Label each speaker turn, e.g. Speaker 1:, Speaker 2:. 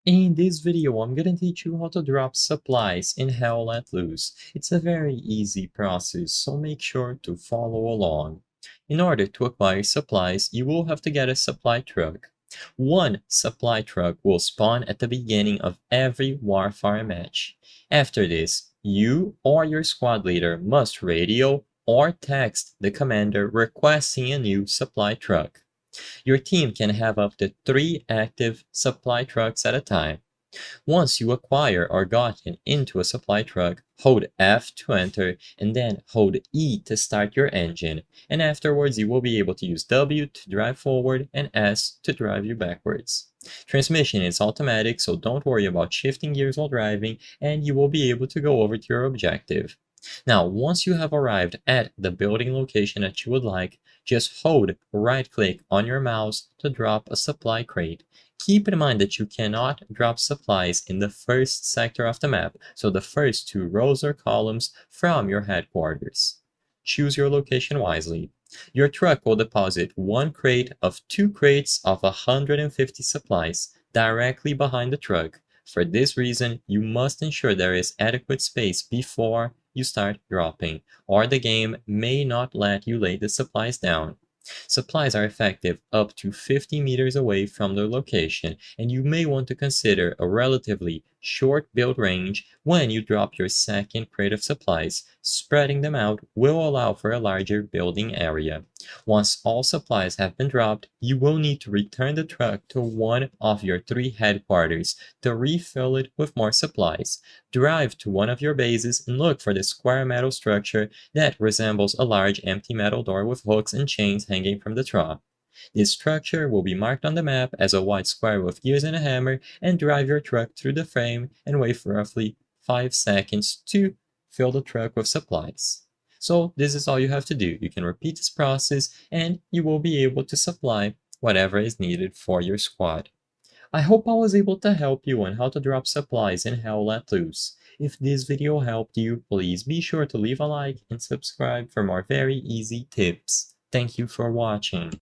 Speaker 1: In this video, I'm gonna teach you how to drop supplies in Hell Let Loose. It's a very easy process, so make sure to follow along. In order to acquire supplies, you will have to get a supply truck. One supply truck will spawn at the beginning of every Warfare match. After this, you or your squad leader must radio or text the commander requesting a new supply truck. Your team can have up to 3 active supply trucks at a time. Once you acquire or gotten into a supply truck, hold F to enter and then hold E to start your engine, and afterwards you will be able to use W to drive forward and S to drive you backwards. Transmission is automatic, so don't worry about shifting gears while driving, and you will be able to go over to your objective. Now, once you have arrived at the building location that you would like, just hold right-click on your mouse to drop a supply crate. Keep in mind that you cannot drop supplies in the first sector of the map, so the first 2 rows or columns from your headquarters. Choose your location wisely. Your truck will deposit 1 crate of 2 crates of 150 supplies directly behind the truck. For this reason, you must ensure there is adequate space before you start dropping, or the game may not let you lay the supplies down. Supplies are effective up to 50 meters away from their location, and you may want to consider a relatively short build range when you drop your second crate of supplies. Spreading them out will allow for a larger building area. Once all supplies have been dropped, you will need to return the truck to one of your 3 headquarters to refill it with more supplies. Drive to one of your bases and look for the square metal structure that resembles a large empty metal door with hooks and chains hanging from the top. This structure will be marked on the map as a white square with gears and a hammer, and drive your truck through the frame and wait for roughly 5 seconds to fill the truck with supplies. So this is all you have to do. You can repeat this process and you will be able to supply whatever is needed for your squad. I hope I was able to help you on how to drop supplies in Hell Let Loose. If this video helped you, please be sure to leave a like and subscribe for more very easy tips. Thank you for watching.